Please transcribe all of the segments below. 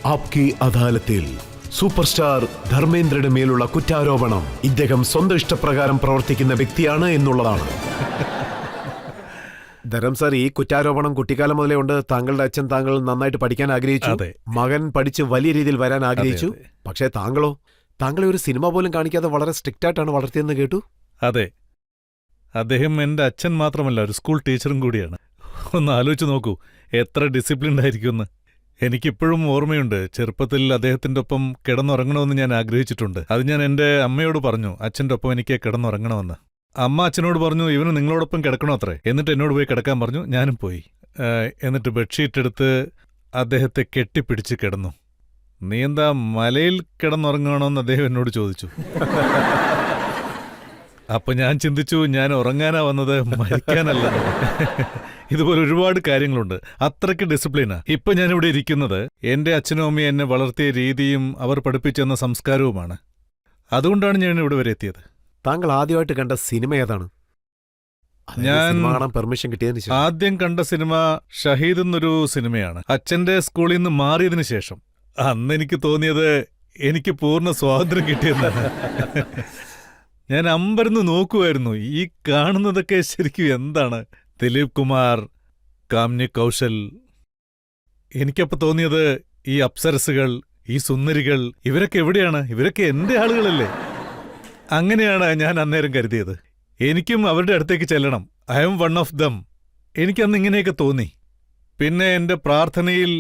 ആപ്കി അദാലത്തിൽ super star ധർമ്മേന്ദ്രയുടെ മേലുള്ള കുറ്റാരോപണം ഇദ്ദേഹം സ്വന്തം ഇഷ്ടപ്രകാരം പ്രവർത്തിക്കുന്ന വ്യക്തിയാണ് എന്നുള്ളതാണ്. ധരം സാർ, ഈ കുറ്റാരോപണം കുട്ടിക്കാലം മുതലേ ഉണ്ട്. താങ്കളുടെ അച്ഛൻ താങ്കൾ നന്നായിട്ട് പഠിക്കാൻ ആഗ്രഹിച്ചു, മകൻ പഠിച്ച് വലിയ രീതിയിൽ വരാൻ ആഗ്രഹിച്ചു. പക്ഷേ താങ്കളോ, താങ്കളെ ഒരു സിനിമ പോലും കാണിക്കാതെ വളരെ സ്ട്രിക്റ്റ് ആയിട്ടാണ് വളർത്തിയെന്ന് കേട്ടു. അതെ, അദ്ദേഹം എന്റെ അച്ഛൻ മാത്രമല്ല, ഒരു സ്കൂൾ ടീച്ചറും കൂടിയാണ്. ഒന്ന് ആലോചിച്ച് നോക്കൂ, എത്ര ഡിസിപ്ലിൻഡ് ആയിരിക്കുമെന്ന്. എനിക്കിപ്പോഴും ഓർമ്മയുണ്ട്, ചെറുപ്പത്തിൽ അദ്ദേഹത്തിന്റെ ഒപ്പം കിടന്നുറങ്ങണമെന്ന് ഞാൻ ആഗ്രഹിച്ചിട്ടുണ്ട്. അത് ഞാൻ എന്റെ അമ്മയോട് പറഞ്ഞു, അച്ഛൻ്റെ ഒപ്പം എനിക്ക് കിടന്നുറങ്ങണമെന്ന്. അമ്മ അച്ഛനോട് പറഞ്ഞു, ഇവന് നിങ്ങളോടൊപ്പം കിടക്കണോ അത്രേ. എന്നിട്ട് എന്നോട് പോയി കിടക്കാൻ പറഞ്ഞു, ഞാനും പോയി. എന്നിട്ട് ബെഡ്ഷീറ്റ് എടുത്ത് അദ്ദേഹത്തെ കെട്ടിപ്പിടിച്ച് കിടന്നു. നീ എന്താ മലയിൽ കിടന്നുറങ്ങണമെന്ന് അദ്ദേഹം എന്നോട് ചോദിച്ചു. അപ്പൊ ഞാൻ ചിന്തിച്ചു, ഞാൻ ഉറങ്ങാനാ വന്നത്, മരിക്കാനല്ല. ഇതുപോലെ ഒരുപാട് കാര്യങ്ങളുണ്ട്. അത്രയ്ക്ക് ഡിസിപ്ലിനാ. ഇപ്പൊ ഞാനിവിടെ ഇരിക്കുന്നത് എന്റെ അച്ഛനും അമ്മയും എന്നെ വളർത്തിയ രീതിയും അവർ പഠിപ്പിച്ചെന്ന സംസ്കാരവുമാണ്. അതുകൊണ്ടാണ് ഞാൻ ഇവിടെ വരെ എത്തിയത്. താങ്കൾ ആദ്യമായിട്ട് കണ്ട സിനിമ ഏതാണ്? ഞാൻ പെർമിഷൻ കിട്ടിയതിന് ശേഷം ആദ്യം കണ്ട സിനിമ ഷഹീദ് എന്നൊരു സിനിമയാണ്, അച്ഛന്റെ സ്കൂളിൽ നിന്ന് മാറിയതിനു ശേഷം. അന്ന് എനിക്ക് തോന്നിയത് എനിക്ക് പൂർണ്ണ സ്വാതന്ത്ര്യം കിട്ടിയെന്നാണ്. ഞാൻ അമ്പരന്ന് നോക്കുമായിരുന്നു, ഈ കാണുന്നതൊക്കെ ശരിക്കും എന്താണ്? ദിലീപ് കുമാർ, കാമ്നി കൗശൽ. എനിക്കപ്പോ തോന്നിയത് ഈ അപ്സരസുകൾ, ഈ സുന്ദരികൾ, ഇവരൊക്കെ എവിടെയാണ്? ഇവരൊക്കെ എന്റെ ആളുകളല്ലേ? അങ്ങനെയാണ് ഞാൻ അന്നേരം കരുതിയത്. എനിക്കും അവരുടെ അടുത്തേക്ക് ചെല്ലണം. I am one of them. എനിക്കന്ന് ഇങ്ങനെയൊക്കെ തോന്നി. പിന്നെ എന്റെ പ്രാർത്ഥനയിൽ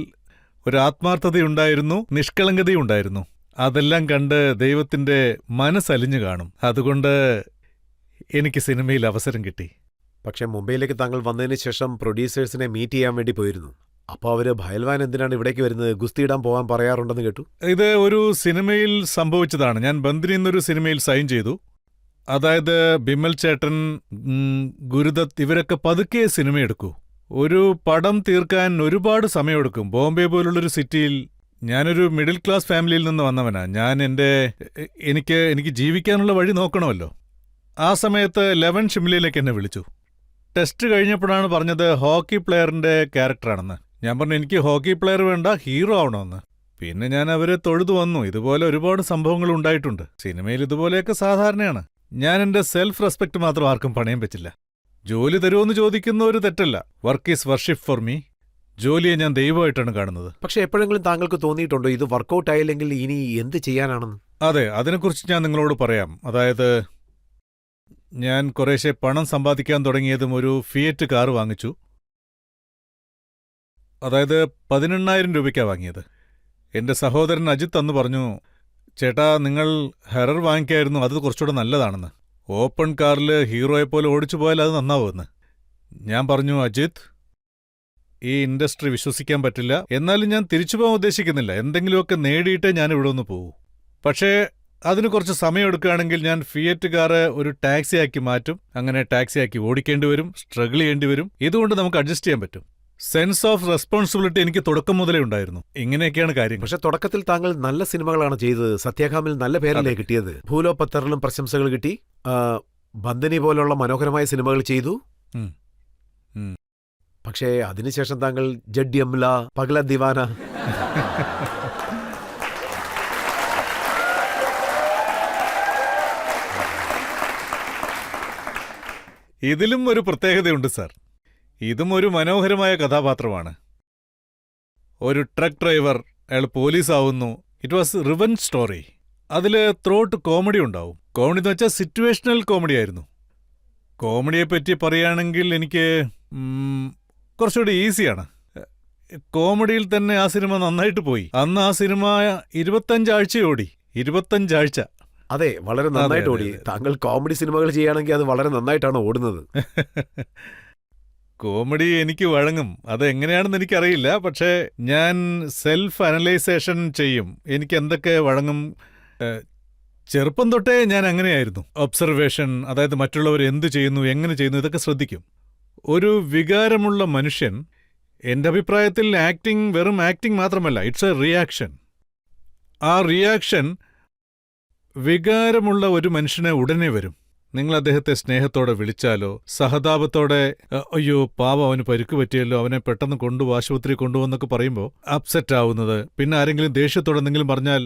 ഒരു ആത്മാർത്ഥതയുണ്ടായിരുന്നു, നിഷ്കളങ്കതയുണ്ടായിരുന്നു. അതെല്ലാം കണ്ട് ദൈവത്തിന്റെ മനസ്സലിഞ്ഞു കാണും. അതുകൊണ്ട് എനിക്ക് സിനിമയിൽ അവസരം കിട്ടി. പക്ഷെ മുംബൈയിലേക്ക് താങ്കൾ വന്നതിന് ശേഷം പ്രൊഡ്യൂസേഴ്സിനെ മീറ്റ് ചെയ്യാൻ വേണ്ടി പോയിരുന്നു. അപ്പോൾ അവര് ഭയൽവാൻ എന്തിനാണ് ഇവിടേക്ക് വരുന്നത്, ഗുസ്തിയിടാൻ പോകാൻ പറയാറുണ്ടെന്ന് കേട്ടു. ഇത് ഒരു സിനിമയിൽ സംഭവിച്ചതാണ്. ഞാൻ ബന്ദ്രി എന്നൊരു സിനിമയിൽ സൈൻ ചെയ്തു. അതായത് ബിമൽ ചേട്ടൻ, ഗുരുദത്ത്, ഇവരൊക്കെ പതുക്കെ സിനിമയെടുക്കൂ. ഒരു പടം തീർക്കാൻ ഒരുപാട് സമയമെടുക്കും. ബോംബെ പോലുള്ളൊരു സിറ്റിയിൽ. ഞാനൊരു മിഡിൽ ക്ലാസ് ഫാമിലിയിൽ നിന്ന് വന്നവനാ. ഞാൻ എനിക്ക് ജീവിക്കാനുള്ള വഴി നോക്കണമല്ലോ. ആ സമയത്ത് ലെവൻ ഷിംലയിലേക്ക് എന്നെ വിളിച്ചു. ടെസ്റ്റ് കഴിഞ്ഞപ്പോഴാണ് പറഞ്ഞത് ഹോക്കി പ്ലെയറിന്റെ ക്യാരക്ടറാണെന്ന്. ഞാൻ പറഞ്ഞു, എനിക്ക് ഹോക്കി പ്ലെയർ വേണ്ട, ഹീറോ ആവണമെന്ന്. പിന്നെ ഞാൻ അവരെ തൊഴുതു വന്നു. ഇതുപോലെ ഒരുപാട് സംഭവങ്ങൾ ഉണ്ടായിട്ടുണ്ട്. സിനിമയിൽ ഇതുപോലെയൊക്കെ സാധാരണയാണ്. ഞാൻ എന്റെ സെൽഫ് റെസ്പെക്ട് മാത്രം ആർക്കും പണയം വെച്ചില്ല. ജോലി തരുമെന്ന് ചോദിക്കുന്ന ഒരു തെറ്റല്ല. Work is worship for me. ജോലിയെ ഞാൻ ദൈവമായിട്ടാണ് കാണുന്നത്. പക്ഷെ എപ്പോഴെങ്കിലും താങ്കൾക്ക് തോന്നിയിട്ടുണ്ടോ ഇത് വർക്കൗട്ട് ആയില്ലെങ്കിൽ ഇനി എന്ത് ചെയ്യാനാണെന്ന്? അതെ, അതിനെക്കുറിച്ച് ഞാൻ നിങ്ങളോട് പറയാം. അതായത് ഞാൻ കുറേശ്ശെ പണം സമ്പാദിക്കാൻ തുടങ്ങിയതും ഒരു ഫിയറ്റ് കാർ വാങ്ങിച്ചു. അതായത് 18,000 രൂപയ്ക്കാണ് വാങ്ങിയത്. എന്റെ സഹോദരൻ അജിത്ത് അന്ന് പറഞ്ഞു, ചേട്ടാ നിങ്ങൾ ഹെറർ വാങ്ങിക്കായിരുന്നു, അത് കുറച്ചുകൂടെ നല്ലതാണെന്ന്. ഓപ്പൺ കാറിൽ ഹീറോയെപ്പോലെ ഓടിച്ചു പോയാൽ അത് നന്നാവുമെന്ന്. ഞാൻ പറഞ്ഞു, അജിത്ത്, ഈ ഇൻഡസ്ട്രി വിശ്വസിക്കാൻ പറ്റില്ല. എന്നാലും ഞാൻ തിരിച്ചു പോകാൻ ഉദ്ദേശിക്കുന്നില്ല. എന്തെങ്കിലുമൊക്കെ നേടിയിട്ടേ ഞാൻ ഇവിടെ ഒന്ന് പോകൂ. പക്ഷേ അതിന് കുറച്ച് സമയമെടുക്കുകയാണെങ്കിൽ ഞാൻ ഫിയറ്റ് കാറ് ഒരു ടാക്സിയാക്കി മാറ്റും. അങ്ങനെ ടാക്സിയാക്കി ഓടിക്കേണ്ടി വരും, സ്ട്രഗിൾ ചെയ്യേണ്ടി വരും. ഇതുകൊണ്ട് നമുക്ക് അഡ്ജസ്റ്റ് ചെയ്യാൻ പറ്റും. സെൻസ് ഓഫ് റെസ്പോൺസിബിലിറ്റി എനിക്ക് തുടക്കം മുതലേ ഉണ്ടായിരുന്നു. ഇങ്ങനെയൊക്കെയാണ് കാര്യങ്ങൾ. പക്ഷെ തുടക്കത്തിൽ താങ്കൾ നല്ല സിനിമകളാണ് ചെയ്തത്. സത്യാഖാമിൽ നല്ല പേരല്ലേ കിട്ടിയത്. ഭൂലോ പത്തറിലും പ്രശംസകൾ കിട്ടി. ബന്ദനി പോലുള്ള മനോഹരമായ സിനിമകൾ ചെയ്തു. പക്ഷേ അതിനുശേഷം താങ്കൾ ജഡ് യംല, പഗല ദിവാന, ഇതിലും ഒരു പ്രത്യേകതയുണ്ട് സാർ. ഇതും ഒരു മനോഹരമായ കഥാപാത്രമാണ്. ഒരു ട്രക്ക് ഡ്രൈവർ, അയാൾ പോലീസാവുന്നു. It was revenge story. അതില് ത്രോട്ട് കോമഡി ഉണ്ടാവും. കോമഡി എന്ന് വെച്ചാൽ സിറ്റുവേഷണൽ കോമഡി ആയിരുന്നു. കോമഡിയെപ്പറ്റി പറയുകയാണെങ്കിൽ എനിക്ക് കുറച്ചുകൂടി ഈസിയാണ്. കോമഡിയിൽ തന്നെ ആ സിനിമ നന്നായിട്ട് പോയി. അന്ന് ആ സിനിമ 25 ആഴ്ച ഓടി. 25 ആഴ്ച. അതെ, വളരെ നന്നായിട്ട് ഓടി. താങ്കൾ കോമഡി സിനിമകൾ ചെയ്യുകയാണെങ്കിൽ അത് വളരെ നന്നായിട്ടാണ് ഓടുന്നത്. കോമഡി എനിക്ക് വഴങ്ങും. അതെങ്ങനെയാണെന്ന് എനിക്കറിയില്ല. പക്ഷേ ഞാൻ സെൽഫ് അനലൈസേഷൻ ചെയ്യും. എനിക്ക് എന്തൊക്കെ വഴങ്ങും. ചെറുപ്പം തൊട്ടേ ഞാൻ അങ്ങനെയായിരുന്നു. ഒബ്സർവേഷൻ, അതായത് മറ്റുള്ളവർ എന്ത് ചെയ്യുന്നു, എങ്ങനെ ചെയ്യുന്നു, ഇതൊക്കെ ശ്രദ്ധിക്കും. ഒരു വികാരമുള്ള മനുഷ്യൻ, എന്റെ അഭിപ്രായത്തിൽ ആക്ടിംഗ് വെറും ആക്ടിംഗ് മാത്രമല്ല, ഇറ്റ്സ് എ റിയാക്ഷൻ. ആ റിയാക്ഷൻ വികാരമുള്ള ഒരു മനുഷ്യന് ഉടനെ വരും. നിങ്ങൾ അദ്ദേഹത്തെ സ്നേഹത്തോടെ വിളിച്ചാലോ സഹതാപത്തോടെ അയ്യോ പാവം അവന് പരിക്ക് പറ്റിയല്ലോ അവനെ പെട്ടെന്ന് ആശുപത്രി കൊണ്ടുപോകുന്നൊക്കെ പറയുമ്പോൾ അപ്സെറ്റ് ആവുന്നത്, പിന്നെ ആരെങ്കിലും ദേഷ്യത്തോടെ എന്തെങ്കിലും പറഞ്ഞാൽ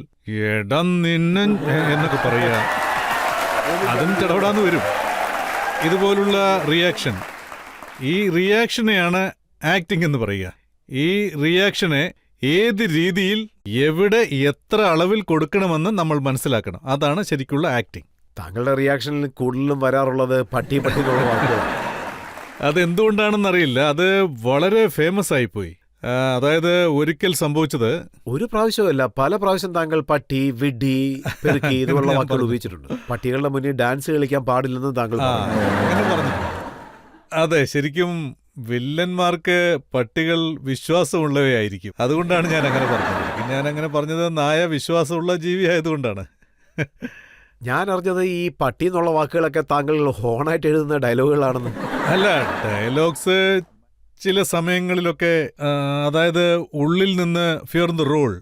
എടം നിന്നൻ എന്നൊക്കെ പറയുക, അതും ചടപടാന്ന് വരും. ഇതുപോലുള്ള റിയാക്ഷൻ, ഈ റിയാക്ഷനെയാണ് ആക്ടിംഗ് എന്ന് പറയുക. ഈ റിയാക്ഷനെ ഏത് രീതിയിൽ എവിടെ എത്ര അളവിൽ കൊടുക്കണമെന്ന് നമ്മൾ മനസ്സിലാക്കണം. അതാണ് ശരിക്കുള്ള ആക്ടിംഗ്. താങ്കളുടെ റിയാക്ഷനിൽ കൂടുതലും വരാറുള്ളത് പട്ടി പട്ടി എന്നുള്ള വാക്കുകളാണ്. അതെന്തുകൊണ്ടാണെന്നറിയില്ല, അത് വളരെ ഫേമസ് ആയിപ്പോയി. അതായത് ഒരിക്കൽ സംഭവിച്ചത്, ഒരു പ്രാവശ്യമല്ല പല പ്രാവശ്യം താങ്കൾ പട്ടി, വിഡി, പെരുക്കി ഇതുപോലുള്ള വാക്കുകൾ ഉപയോഗിച്ചിട്ടുണ്ട്. പട്ടികളുടെ മുന്നിൽ ഡാൻസ് കളിക്കാൻ പാടില്ലെന്ന് താങ്കൾ പറഞ്ഞു. അങ്ങനെ പറഞ്ഞു. അതെ, ശരിക്കും വില്ലന്മാർക്ക് പട്ടികൾ വിശ്വാസമുള്ളവയായിരിക്കും. അതുകൊണ്ടാണ് ഞാൻ അങ്ങനെ പറഞ്ഞത്. ഞാൻ അങ്ങനെ പറഞ്ഞത് നായ വിശ്വാസമുള്ള ജീവി ആയതുകൊണ്ടാണ്. ഞാൻ അറിഞ്ഞത് ഈ പട്ടി എന്നുള്ള വാക്കുകളൊക്കെ താങ്കൾ ഹോണായിട്ട് എഴുതുന്ന ഡയലോഗുകളാണെന്ന്. അല്ല, ഡയലോഗ്സ് ചില സമയങ്ങളിലൊക്കെ, അതായത് ഉള്ളിൽ നിന്ന് ഫിയർ ദ റോൾ,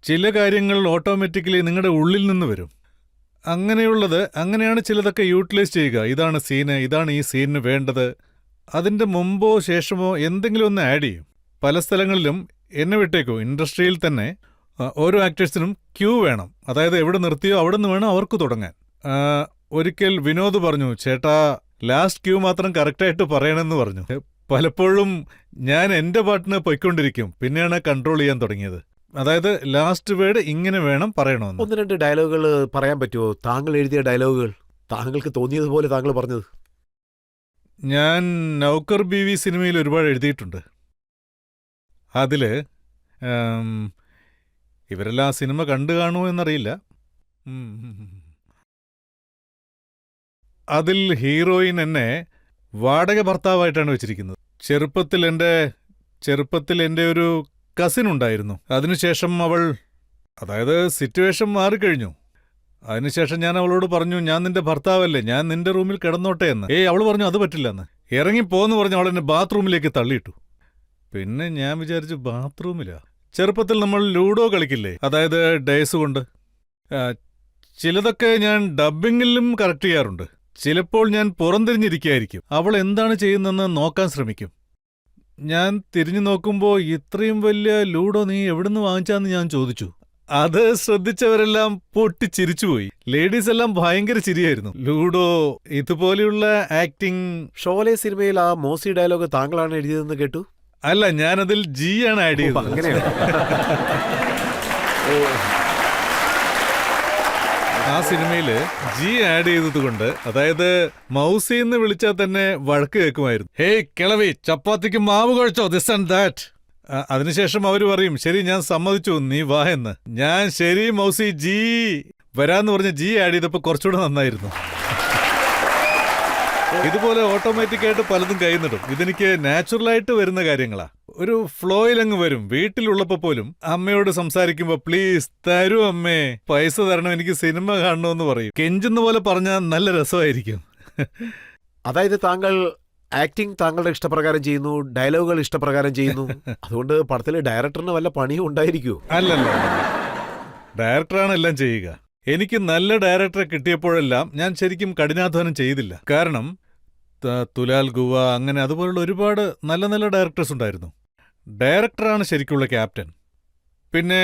ചില കാര്യങ്ങൾ ഓട്ടോമാറ്റിക്കലി നിങ്ങളുടെ ഉള്ളിൽ നിന്ന് വരും. അങ്ങനെയാണ് ചിലതൊക്കെ യൂട്ടിലൈസ് ചെയ്യുക. ഇതാണ് സീന്, ഇതാണ് ഈ സീനിന് വേണ്ടത്. അതിൻ്റെ മുമ്പോ ശേഷമോ എന്തെങ്കിലും ഒന്ന് ആഡ് ചെയ്യും. പല സ്ഥലങ്ങളിലും എന്നെ വിട്ടേക്കോ, ഇൻഡസ്ട്രിയിൽ തന്നെ ഓരോ ആക്ടേഴ്സിനും ക്യൂ വേണം. അതായത് എവിടെ നിർത്തിയോ അവിടെ നിന്ന് വേണം അവർക്ക് തുടങ്ങാൻ. ഒരിക്കൽ വിനോദ് പറഞ്ഞു, ചേട്ടാ ലാസ്റ്റ് ക്യൂ മാത്രം കറക്റ്റായിട്ട് പറയണമെന്ന് പറഞ്ഞു. പലപ്പോഴും ഞാൻ എൻ്റെ പാട്ടിന് പൊയ്ക്കൊണ്ടിരിക്കും, പിന്നെയാണ് കൺട്രോൾ ചെയ്യാൻ തുടങ്ങിയത്. അതായത് ലാസ്റ്റ് വേർഡ് ഇങ്ങനെ വേണം പറയണമെന്ന്. 1-2 ഡയലോഗുകൾ പറയാൻ പറ്റുമോ? താങ്കൾ എഴുതിയ ഡയലോഗുകൾ, താങ്കൾക്ക് തോന്നിയതുപോലെ താങ്കൾ പറഞ്ഞത്. ഞാൻ നൗക്കർ ബീവി സിനിമയിൽ ഒരുപാട് എഴുതിയിട്ടുണ്ട്. അതില് ഇവരെല്ലാം സിനിമ കണ്ടു കാണുമോ എന്നറിയില്ല. അതിൽ ഹീറോയിൻ എന്നെ വാടക ഭർത്താവായിട്ടാണ് വെച്ചിരിക്കുന്നത്. ചെറുപ്പത്തിൽ എൻ്റെ ഒരു കസിൻ ഉണ്ടായിരുന്നു. അതിനുശേഷം അതായത് സിറ്റുവേഷൻ മാറിക്കഴിഞ്ഞു. അതിനുശേഷം ഞാൻ അവളോട് പറഞ്ഞു, ഞാൻ നിന്റെ ഭർത്താവല്ലേ, ഞാൻ നിന്റെ റൂമിൽ കിടന്നോട്ടെ എന്ന്. അവൾ പറഞ്ഞു അത് പറ്റില്ലെന്ന്. ഇറങ്ങിപ്പോന്ന് പറഞ്ഞ് അവൾ എന്നെ ബാത്റൂമിലേക്ക് തള്ളിയിട്ടു. പിന്നെ ഞാൻ വിചാരിച്ചു ബാത്റൂമിലാ. ചെറുപ്പത്തിൽ നമ്മൾ ലൂഡോ കളിക്കില്ലേ, അതായത് ഡേസ് കൊണ്ട്. ചിലതൊക്കെ ഞാൻ ഡബ്ബിങ്ങിലും കറക്റ്റ് ചെയ്യാറുണ്ട്. ചിലപ്പോൾ ഞാൻ പുറംതിരിഞ്ഞിരിക്കുകയായിരിക്കും. അവൾ എന്താണ് ചെയ്യുന്നതെന്ന് നോക്കാൻ ശ്രമിക്കും. ഞാൻ തിരിഞ്ഞു നോക്കുമ്പോൾ ഇത്രയും വലിയ ലൂഡോ നീ എവിടുന്ന് വാങ്ങിച്ചാന്ന് ഞാൻ ചോദിച്ചു. അത് ശ്രദ്ധിച്ചവരെല്ലാം പൊട്ടിച്ചിരിച്ചുപോയി. ലേഡീസ് എല്ലാം ഭയങ്കര ചിരിയായിരുന്നു. ലൂഡോ ഇതുപോലെയുള്ള ആക്ടിംഗ്. ഷോലെ സിനിമയിൽ ആ മോസി ഡയലോഗ് താങ്കളാണ് എഴുതിയതെന്ന് കേട്ടു. അല്ല, ഞാനതിൽ ജി ആണ് ആഡ് ചെയ്തത്. അങ്ങനെയാണ്. ആ സിനിമയിൽ ജി ആഡ് ചെയ്തതുകൊണ്ട്, അതായത് മൗസി എന്ന് വിളിച്ചാൽ തന്നെ വഴക്ക് കേൾക്കുമായിരുന്നു. ഹേയ് കിളവി, ചപ്പാത്തിക്ക് മാവ് കുഴച്ചോ, ദിസ് ആൻഡ് ദാറ്റ്. അതിനുശേഷം അവർ പറയും, ശരി ഞാൻ സമ്മതിച്ചു, നീ വാ എന്ന്. ഞാൻ ശരി മൗസി ജി വരാന്ന് പറഞ്ഞ് ജി ആഡ് ചെയ്തപ്പോൾ കുറച്ചുകൂടെ നന്നായിരുന്നു. ഇതുപോലെ ഓട്ടോമാറ്റിക്കായിട്ട് പലതും കൈന്നിടും. ഇതെനിക്ക് നാച്ചുറലായിട്ട് വരുന്ന കാര്യങ്ങളാ. ഒരു ഫ്ലോയിലങ്ങ് വരും. വീട്ടിലുള്ളപ്പോൾ പോലും അമ്മയോട് സംസാരിക്കുമ്പോൾ പ്ലീസ് തരൂ അമ്മേ, പൈസ തരണം, എനിക്ക് സിനിമ കാണണമെന്ന് പറയും. കെഞ്ചുന്ന പോലെ പറഞ്ഞാൽ നല്ല രസമായിരിക്കും. അതായത് താങ്കൾ ആക്ടിംഗ് താങ്കളുടെ ഇഷ്ടപ്രകാരം ചെയ്യുന്നു, ഡയലോഗുകൾ ഇഷ്ടപ്രകാരം ചെയ്യുന്നു. അതുകൊണ്ട് പടത്തിൽ ഡയറക്ടറിന് വല്ല പണിയും ഉണ്ടായിരിക്കുമോ? അല്ലല്ല, ഡയറക്ടറാണ് എല്ലാം ചെയ്യുക. എനിക്ക് നല്ല ഡയറക്ടറെ കിട്ടിയപ്പോഴെല്ലാം ഞാൻ ശരിക്കും കഠിനാധ്വാനം ചെയ്തില്ല. കാരണം തുലാൽ ഗുവ അങ്ങനെ അതുപോലുള്ള ഒരുപാട് നല്ല നല്ല ഡയറക്ടേഴ്സ് ഉണ്ടായിരുന്നു. ഡയറക്ടറാണ് ശരിക്കുള്ള ക്യാപ്റ്റൻ. പിന്നെ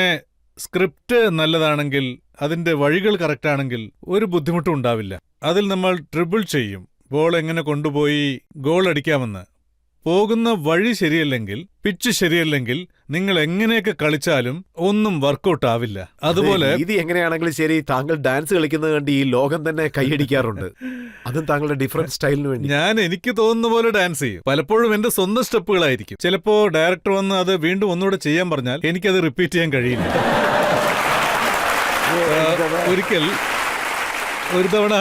സ്ക്രിപ്റ്റ് നല്ലതാണെങ്കിൽ, അതിൻ്റെ വഴികൾ കറക്റ്റാണെങ്കിൽ ഒരു ബുദ്ധിമുട്ടും ഉണ്ടാവില്ല. അതിൽ നമ്മൾ ട്രിബിൾ ചെയ്യും. ബോൾ എങ്ങനെ കൊണ്ടുപോയി ഗോൾ അടിക്കാമെന്ന്. പോകുന്ന വഴി ശരിയല്ലെങ്കിൽ, പിച്ച് ശരിയല്ലെങ്കിൽ നിങ്ങൾ എങ്ങനെയൊക്കെ കളിച്ചാലും ഒന്നും വർക്കൗട്ട് ആവില്ല. അതുപോലെ ഇത് എങ്ങനെയാണെങ്കിലും ശരി, താങ്കൾ ഡാൻസ് കളിക്കുന്നത് കണ്ട് ഈ ലോകം തന്നെ കൈയടിക്കാറുണ്ട്. അതും താങ്കളുടെ ഡിഫറെന്റ് സ്റ്റൈലിന് വേണ്ടി. ഞാൻ എനിക്ക് തോന്നുന്ന പോലെ ഡാൻസ് ചെയ്യും. പലപ്പോഴും എന്റെ സ്വന്തം സ്റ്റെപ്പുകളായിരിക്കും. ചിലപ്പോ ഡയറക്ടർ വന്ന് അത് വീണ്ടും ഒന്നുകൂടെ ചെയ്യാൻ പറഞ്ഞാൽ എനിക്കത് റിപ്പീറ്റ് ചെയ്യാൻ കഴിയില്ല. ഒരു തവണ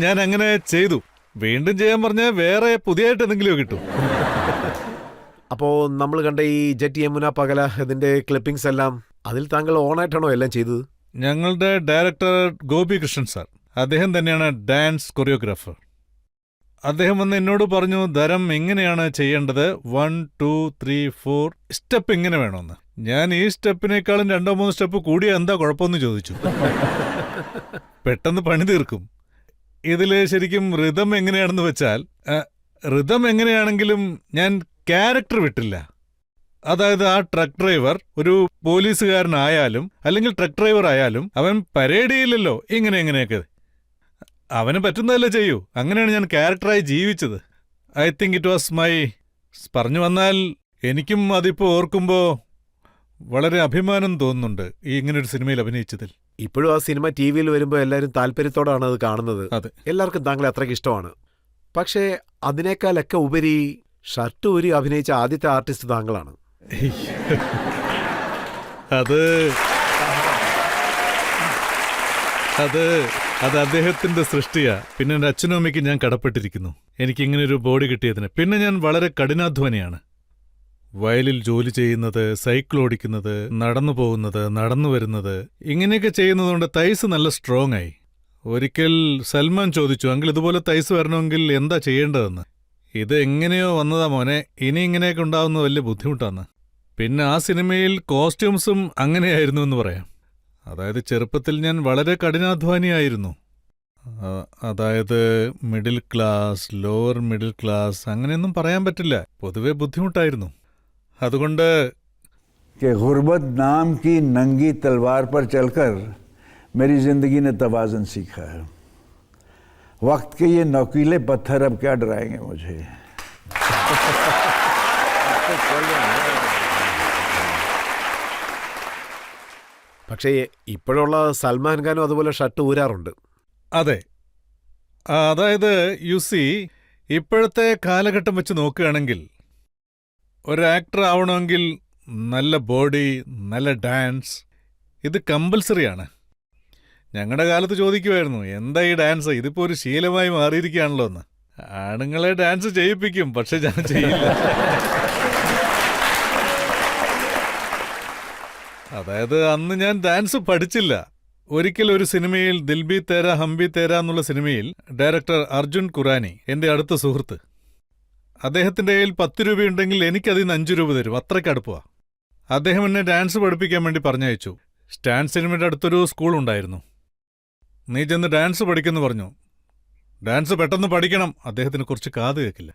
ഞാൻ അങ്ങനെ ചെയ്തു. വീണ്ടും ചെയ്യാൻ പറഞ്ഞാൽ വേറെ പുതിയതായിട്ട് എന്തെങ്കിലും കിട്ടും. അപ്പോ നമ്മൾ കണ്ട ഈ ജെറ്റ് യമുന പകല ഇതിന്റെ ക്ലിപ്പിംഗ്സ് എല്ലാം അതിൽ താങ്കൾ ഓണായിട്ടാണോ എല്ലാം ചെയ്തത്? ഞങ്ങളുടെ ഡയറക്ടർ ഗോപി കൃഷ്ണൻ സാർ, അദ്ദേഹം തന്നെയാണ് ഡാൻസ് കൊറിയോഗ്രാഫർ. അദ്ദേഹം വന്ന് എന്നോട് പറഞ്ഞു, ധരം എങ്ങനെയാണ് ചെയ്യേണ്ടത്, 1 2 3 4 സ്റ്റെപ്പ് ഇങ്ങനെ വേണമെന്ന്. ഞാൻ ഈ സ്റ്റെപ്പിനേക്കാളും 2-3 സ്റ്റെപ്പ് കൂടിയ എന്താ കുഴപ്പമെന്ന് ചോദിച്ചു. പെട്ടെന്ന് പണി തീർക്കും. ഇതില് ശരിക്കും ഋതം എങ്ങനെയാണെന്ന് വെച്ചാൽ ഋതം എങ്ങനെയാണെങ്കിലും ഞാൻ ക്യാരക്ടർ വിട്ടില്ല. അതായത് ആ ട്രക്ക് ഡ്രൈവർ ഒരു പോലീസുകാരനായാലും അല്ലെങ്കിൽ ട്രക്ക് ഡ്രൈവർ ആയാലും അവൻ പരേഡ് ചെയ്യില്ലല്ലോ എങ്ങനെയൊക്കെ. അവന് പറ്റുന്നതല്ലേ ചെയ്യൂ. അങ്ങനെയാണ് ഞാൻ ക്യാരക്ടറായി ജീവിച്ചത്. I think it was my. പറഞ്ഞു വന്നാൽ എനിക്കും അതിപ്പോ ഓർക്കുമ്പോ വളരെ അഭിമാനം തോന്നുന്നുണ്ട് ഈ ഇങ്ങനൊരു സിനിമയിൽ അഭിനയിച്ചതിൽ. ഇപ്പോഴും ആ സിനിമ ടി വിയിൽ വരുമ്പോൾ എല്ലാവരും താല്പര്യത്തോടാണ് അത് കാണുന്നത്. അതെ, എല്ലാവർക്കും താങ്കളെ അത്രയ്ക്ക് ഇഷ്ടമാണ്. പക്ഷേ അതിനേക്കാളൊക്കെ ഉപരി ഷർട്ട് ഊരി അഭിനയിച്ച ആദ്യത്തെ ആർട്ടിസ്റ്റ് താങ്കളാണ്. അത് അത് അത് അദ്ദേഹത്തിന്റെ സൃഷ്ടിയാ. പിന്നെ എൻ്റെ അച്ഛനും അമ്മയ്ക്കും ഞാൻ കടപ്പെട്ടിരിക്കുന്നു എനിക്കിങ്ങനൊരു ബോഡി കിട്ടിയതിന്. പിന്നെ ഞാൻ വളരെ കഠിനാധ്വാനിയാണ്. വയലിൽ ജോലി ചെയ്യുന്നത്, സൈക്കിൾ ഓടിക്കുന്നത്, നടന്നു പോകുന്നത്, നടന്നു വരുന്നത്, ഇങ്ങനെയൊക്കെ ചെയ്യുന്നതുകൊണ്ട് തൈസ് നല്ല സ്ട്രോങ് ആയി. ഒരിക്കൽ സൽമാൻ ചോദിച്ചു, അങ്കിൾ ഇതുപോലെ തൈസ് വരണമെങ്കിൽ എന്താ ചെയ്യേണ്ടതെന്ന്. ഇത് എങ്ങനെയോ വന്നതാ മോനെ, ഇനി ഇങ്ങനെയൊക്കെ ഉണ്ടാവുന്നത് വലിയ ബുദ്ധിമുട്ടാണ്. പിന്നെ ആ സിനിമയിൽ കോസ്റ്റ്യൂംസും അങ്ങനെയായിരുന്നു എന്ന് പറയാം. അതായത് ചെറുപ്പത്തിൽ ഞാൻ വളരെ കഠിനാധ്വാനിയായിരുന്നു. അതായത് middle class, lower middle class അങ്ങനെയൊന്നും പറയാൻ പറ്റില്ല. പൊതുവെ ബുദ്ധിമുട്ടായിരുന്നു. അതുകൊണ്ട് गुर्बत नाम की नंगी तलवार पर चलकर मेरी जिंदगी ने तवाज़ुन सीखा है. वक्त के ये नौकीले पत्थर अब क्या डराएंगे मुझे. പക്ഷേ ഇപ്പോഴുള്ള സൽമാൻ ഖാനും അതുപോലെ ഷർട്ട് ഊരാറുണ്ട്. അതെ, അതായത് യുസി ഇപ്പോഴത്തെ കാലഘട്ടം വെച്ച് നോക്കുകയാണെങ്കിൽ ഒരു ആക്ടർ ആവണമെങ്കിൽ നല്ല ബോഡി, നല്ല ഡാൻസ്, ഇത് കമ്പൽസറിയാണ്. ഞങ്ങളുടെ കാലത്ത് ചോദിക്കുമായിരുന്നു എന്താ ഈ ഡാൻസ്, ഇതിപ്പോ ഒരു ശീലമായി മാറിയിരിക്കുകയാണല്ലോ എന്ന്. ആണുങ്ങളെ ഡാൻസ് ചെയ്യിപ്പിക്കും, പക്ഷെ ഞാൻ ചെയ്യില്ല. അതായത് അന്ന് ഞാൻ ഡാൻസ് പഠിച്ചില്ല. ഒരിക്കൽ ഒരു സിനിമയിൽ ദിൽബി തേര ഹംബി തേര എന്നുള്ള സിനിമയിൽ ഡയറക്ടർ അർജുൻ ഖുറാനി, എന്റെ അടുത്ത സുഹൃത്ത്, അദ്ദേഹത്തിന്റെ കയ്യിൽ 10 രൂപയുണ്ടെങ്കിൽ എനിക്കതിൽ നിന്ന് 5 രൂപ തരും. അത്രയ്ക്ക് അടുപ്പമാ. അദ്ദേഹം എന്നെ ഡാൻസ് പഠിപ്പിക്കാൻ വേണ്ടി പറഞ്ഞയച്ചു. സ്റ്റാൻ സിനിമയുടെ അടുത്തൊരു സ്കൂൾ ഉണ്ടായിരുന്നു. നീ ചെന്ന് ഡാൻസ് പഠിക്കെന്ന് പറഞ്ഞു. ഡാൻസ് പെട്ടെന്ന് പഠിക്കണം, അദ്ദേഹത്തിന് കുറച്ച് കാത് കേൾക്കില്ല.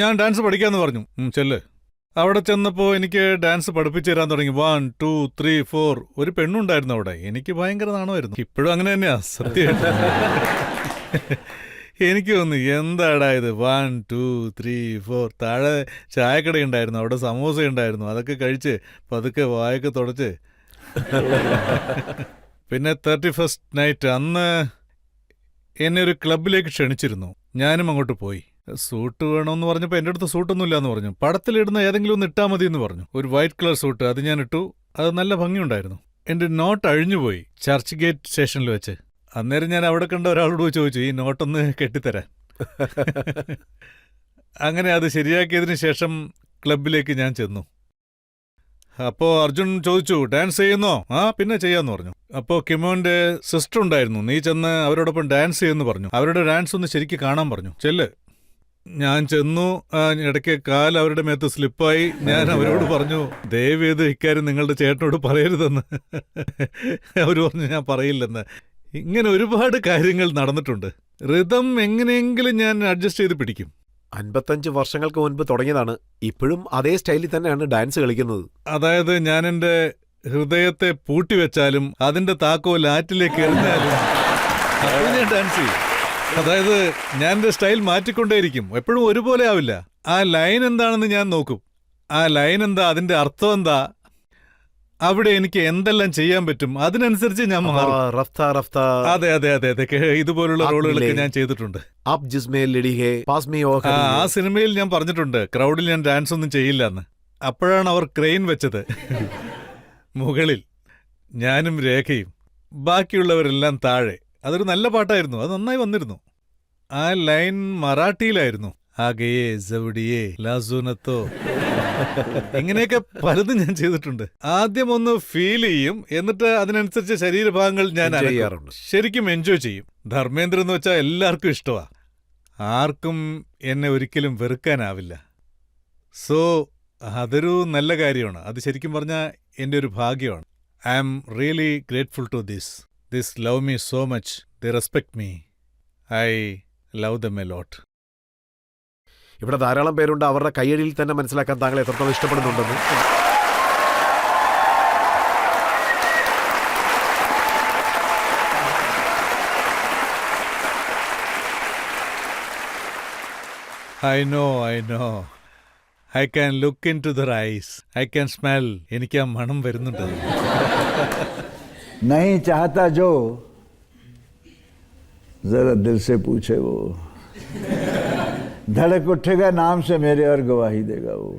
ഞാൻ ഡാൻസ് പഠിക്കാന്ന് പറഞ്ഞു. ചെല്ല്. അവിടെ ചെന്നപ്പോൾ എനിക്ക് ഡാൻസ് പഠിപ്പിച്ചു തരാൻ തുടങ്ങി. 1 2 3 4. ഒരു പെണ്ണുണ്ടായിരുന്നു അവിടെ. എനിക്ക് ഭയങ്കര നാണമായിരുന്നു. ഇപ്പോഴും അങ്ങനെ തന്നെയാ, സത്യമായിട്ട്. എനിക്ക് തോന്നി എന്താടാ ഇത്, 1 2 3 4. താഴെ ചായക്കടയുണ്ടായിരുന്നു, അവിടെ സമോസ ഉണ്ടായിരുന്നു. അതൊക്കെ കഴിച്ച് പതുക്കെ വായൊക്കെ തുടച്ച്. പിന്നെ 31st നൈറ്റ് അന്ന് എന്നെ ഒരു ക്ലബിലേക്ക് ക്ഷണിച്ചിരുന്നു. ഞാനും അങ്ങോട്ട് പോയി. സൂട്ട് വേണമെന്ന് പറഞ്ഞപ്പോൾ എൻ്റെ അടുത്ത് സൂട്ടൊന്നുമില്ല എന്ന് പറഞ്ഞു. പടത്തിലിടുന്ന ഏതെങ്കിലും ഒന്ന് ഇട്ടാൽ മതി എന്ന് പറഞ്ഞു. ഒരു വൈറ്റ് കളർ സൂട്ട്, അത് ഞാൻ ഇട്ടു. അത് നല്ല ഭംഗിയുണ്ടായിരുന്നു. എൻ്റെ നോട്ട് അഴിഞ്ഞുപോയി ചർച്ച് ഗേറ്റ് സ്റ്റേഷനിൽ വെച്ച്. അന്നേരം ഞാൻ അവിടെ കണ്ട ഒരാളോട് ചോദിച്ചു ഈ നോട്ടൊന്ന് കെട്ടിത്തരാൻ. അങ്ങനെ അത് ശരിയാക്കിയതിന് ശേഷം ക്ലബിലേക്ക് ഞാൻ ചെന്നു. അപ്പോൾ അർജുൻ ചോദിച്ചു ഡാൻസ് ചെയ്യുന്നോ? പിന്നെ ചെയ്യാന്ന് പറഞ്ഞു. അപ്പോൾ കിമോന്റെ സിസ്റ്റർ ഉണ്ടായിരുന്നു. നീ ചെന്ന് അവരോടൊപ്പം ഡാൻസ് ചെയ്യുമെന്ന് പറഞ്ഞു. അവരുടെ ഡാൻസ് ഒന്ന് ശരിക്കും കാണാൻ പറഞ്ഞു. ചെല്ല്. ഞാൻ ചെന്നു. ഇടയ്ക്ക് കാൽ അവരുടെ മേത്ത് സ്ലിപ്പായി. ഞാൻ അവരോട് പറഞ്ഞു ദയവേത് ഇക്കാര്യം നിങ്ങളുടെ ചേട്ടനോട് പറയരുതെന്ന്. അവർ പറഞ്ഞു ഞാൻ പറയില്ലെന്ന്. ഇങ്ങനെ ഒരുപാട് കാര്യങ്ങൾ നടന്നിട്ടുണ്ട്. ഋതം എങ്ങനെയെങ്കിലും ഞാൻ അഡ്ജസ്റ്റ് ചെയ്ത് പിടിക്കും. 55 വർഷങ്ങൾക്ക് മുൻപ് തുടങ്ങിയതാണ്. ഇപ്പോഴും അതേ സ്റ്റൈലിൽ തന്നെയാണ് ഡാൻസ് കളിക്കുന്നത്. അതായത് ഞാൻ എൻ്റെ ഹൃദയത്തെ പൂട്ടിവെച്ചാലും അതിന്റെ താക്കോൽ ആറ്റിലേക്ക് എറിഞ്ഞാലും ഞാൻ ഡാൻസ് ചെയ്യും. അതായത് ഞാൻ എൻ്റെ സ്റ്റൈൽ മാറ്റിക്കൊണ്ടേയിരിക്കും. എപ്പോഴും ഒരുപോലെ ആവില്ല. ആ ലൈൻ എന്താണെന്ന് ഞാൻ നോക്കും. ആ ലൈൻ എന്താ, അതിന്റെ അർത്ഥം എന്താ, അവിടെ എനിക്ക് എന്തെല്ലാം ചെയ്യാൻ പറ്റും, അതിനനുസരിച്ച് ഞാൻ മാറും. അതെ അതെ അതെ അതെ ഇതുപോലുള്ള റോളുകളൊക്കെ ഞാൻ ചെയ്തിട്ടുണ്ട്. ആ സിനിമയിൽ ഞാൻ പറഞ്ഞിട്ടുണ്ട് ക്രൗഡിൽ ഞാൻ ഡാൻസ് ഒന്നും ചെയ്യില്ല എന്ന്. അപ്പോഴാണ് അവർ ക്രെയിൻ വെച്ചത് മുകളിൽ, ഞാനും രേഖയും, ബാക്കിയുള്ളവരെല്ലാം താഴെ. അതൊരു നല്ല പാട്ടായിരുന്നു, അത് നന്നായി വന്നിരുന്നു. ആ ലൈൻ മറാഠിയിലായിരുന്നു. ആകെയേ സൗഡിയേ ലാസൂനത്തോ, ഇങ്ങനെയൊക്കെ പലതും ഞാൻ ചെയ്തിട്ടുണ്ട്. ആദ്യം ഒന്ന് ഫീൽ ചെയ്യും, എന്നിട്ട് അതിനനുസരിച്ച് ശരീരഭാഗങ്ങൾ ഞാൻ ചെയ്യാറുണ്ട്. ശരിക്കും എൻജോയ് ചെയ്യും. ധർമ്മേന്ദ്രൻ എന്ന് വെച്ചാൽ എല്ലാവർക്കും ഇഷ്ടമാ. ആർക്കും എന്നെ ഒരിക്കലും വെറുക്കാനാവില്ല. സോ അതൊരു നല്ല കാര്യമാണ്. അത് ശരിക്കും പറഞ്ഞാൽ എൻ്റെ ഒരു ഭാഗ്യമാണ്. I am really grateful to this love me so much, they respect me. I love them a lot. ഇവിടെ ധാരാളം പേരുണ്ട്, അവരുടെ കയ്യടിയിൽ തന്നെ മനസ്സിലാക്കാൻ താങ്കൾ എത്രത്തോളം ഇഷ്ടപ്പെടുന്നുണ്ടെന്ന്. I know I can look into their eyes, I can smell. എനിക്ക് ആ മണം വരുന്നുണ്ട്. नहीं चाहता जो जरा दिल से पूछे वो, धड़क उठेगा नाम से मेरे और गवाही देगा वो.